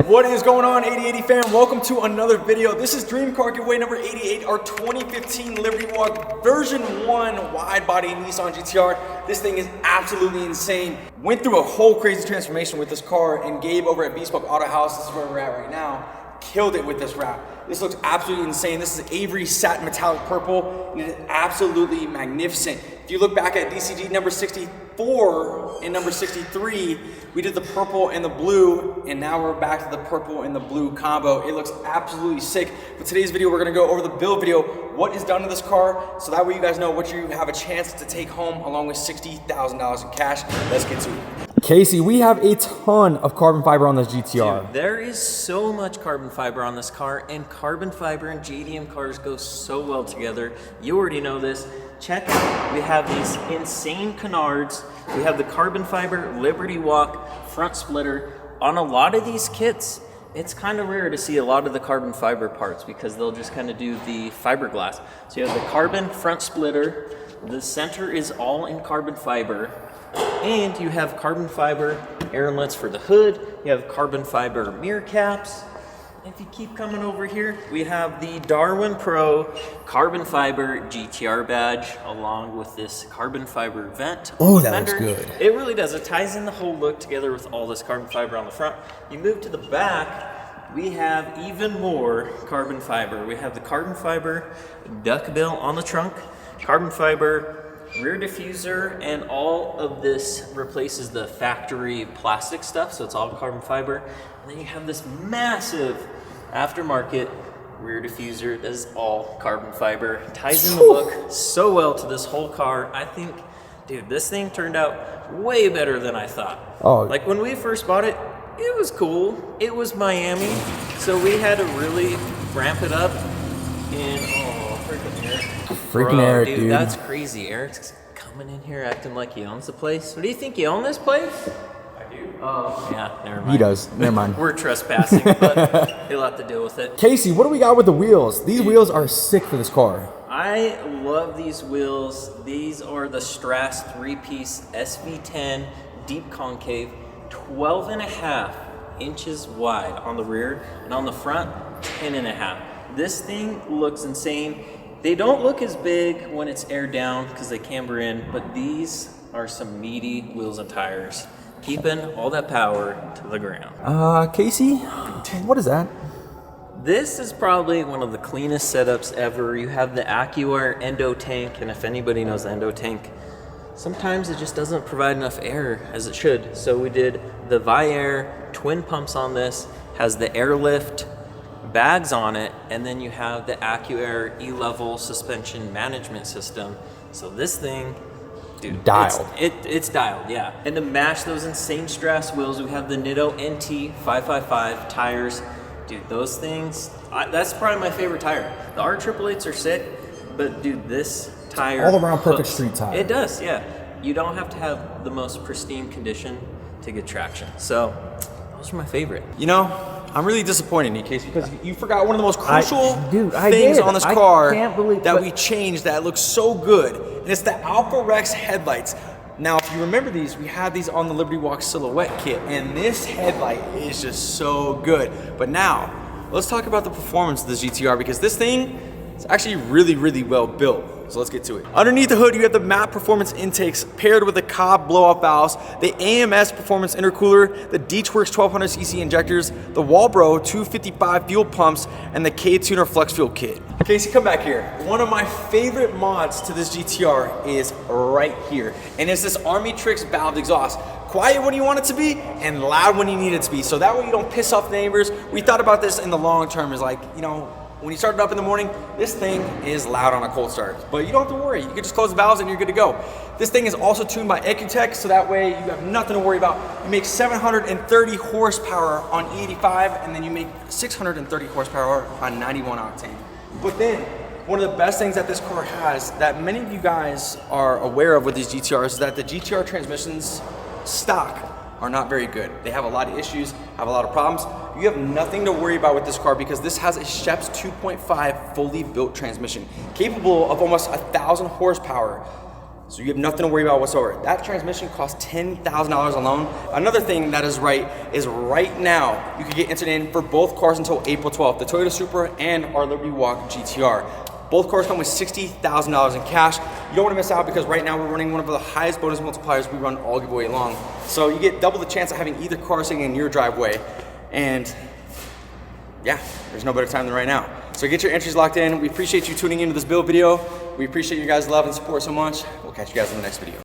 What is going on, 8080 fam? Welcome to another video. This is Dream Car Giveaway number 88, our 2015 Liberty Walk version 1 wide-body Nissan GTR. This thing is absolutely insane. Went through a whole crazy transformation with this car, and Gabe over at Bespoke Auto House, this is where we're at right now, killed it with this wrap. This looks absolutely insane. This is Avery Satin metallic purple, and it is absolutely magnificent. If you look back at DCG number 64 and number 63, we did the purple and the blue, and now we're back to the purple and the blue combo. It looks absolutely sick. For today's video, we're gonna go over the build video, what is done to this car, so that way you guys know what you have a chance to take home along with $60,000 in cash. Let's get to it. Casey, we have a ton of carbon fiber on this GTR. Dude, there is so much carbon fiber on this car, and carbon fiber and JDM cars go so well together. You already know this. Check out, we have these insane Canards. We have the carbon fiber Liberty Walk front splitter. On a lot of these kits, it's kind of rare to see a lot of the carbon fiber parts because they'll just kind of do the fiberglass. So you have the carbon front splitter. The center is all in carbon fiber. And you have carbon fiber air inlets for the hood. You have carbon fiber mirror caps. If you keep coming over here, we have the DarwinPro carbon fiber GTR badge along with this carbon fiber vent. Oh, that looks good. It really does. It ties in the whole look together with all this carbon fiber on the front. You move to the back, we have even more carbon fiber. We have the carbon fiber duckbill on the trunk, carbon fiber rear diffuser, and all of this replaces the factory plastic stuff, so it's all carbon fiber. And then you have this massive aftermarket rear diffuser that is all carbon fiber. Ties in the look so well to this whole car. I think, dude, this thing turned out way better than I thought. Oh, like when we first bought it, it was cool. It was Miami, so we had to really ramp it up. And freaking Eric. Freaking Eric, dude. That's crazy. Eric's coming in here acting like he owns the place. What do you think, you own this place? I do. Oh, yeah, never mind. He does. Never mind. We're trespassing, but he'll have to deal with it. Casey, what do we got with the wheels? These wheels are sick for this car. I love these wheels. These are the Strasse 3-piece SV10 deep concave, 12.5 inches wide on the rear, and on the front, 10.5. This thing looks insane. They don't look as big when it's aired down because they camber in, but these are some meaty wheels and tires, keeping all that power to the ground. Casey, what is that? This is probably one of the cleanest setups ever. You have the Accuair endo tank, and if anybody knows the endo tank, sometimes it just doesn't provide enough air as it should. So we did the Viair twin pumps on this, has the airlift bags on it, and then you have the Accuair Elevel suspension management system. So this thing, dude, dialed. It's dialed, yeah. And to match those insane Strasse wheels, we have the Nitto NT 555 tires. Dude, those things, that's probably my favorite tire. The R888s are sick, but dude, this tire all around perfect street tire. It does, yeah. You don't have to have the most pristine condition to get traction. So those are my favorite. You know, I'm really disappointed in you, Casey, because you forgot one of the most crucial I things did. on this car that we changed that looks so good, and it's the AlphaRex headlights. Now, if you remember these, we had these on the Liberty Walk silhouette kit, and this headlight is just so good. But now, let's talk about the performance of this GTR, because this thing is actually really, really well built. So let's get to it. Underneath the hood, you have the MAP performance intakes paired with the COBB blow-off valves, the AMS Performance Intercooler, the DeatschWerks 1200cc injectors, the Wahlbro 255 fuel pumps, and the K-Tuner flex fuel kit. Casey, come back here. One of my favorite mods to this GTR is right here, and it's this Armytrix valve exhaust. Quiet when you want it to be, and loud when you need it to be. So that way you don't piss off the neighbors. We thought about this in the long term, is like, you know, when you start it up in the morning, this thing is loud on a cold start. But you don't have to worry. You can just close the valves and you're good to go. This thing is also tuned by Ecutek, so that way you have nothing to worry about. You make 730 horsepower on E85, and then you make 630 horsepower on 91 octane. But then, one of the best things that this car has that many of you guys are aware of with these GTRs is that the GTR transmissions stock are not very good. They have a lot of issues, have a lot of problems. You have nothing to worry about with this car because this has a Sheps 2.5 fully built transmission capable of almost 1,000 horsepower. So you have nothing to worry about whatsoever. That transmission costs $10,000 alone. Another thing that is right now, you can get entered in for both cars until April 12th, the Toyota Supra and our Liberty Walk GTR. Both cars come with $60,000 in cash. You don't want to miss out because right now we're running one of the highest bonus multipliers we run all giveaway long. So you get double the chance of having either car sitting in your driveway. And yeah, there's no better time than right now. So get your entries locked in. We appreciate you tuning into this build video. We appreciate your guys' love and support so much. We'll catch you guys in the next video.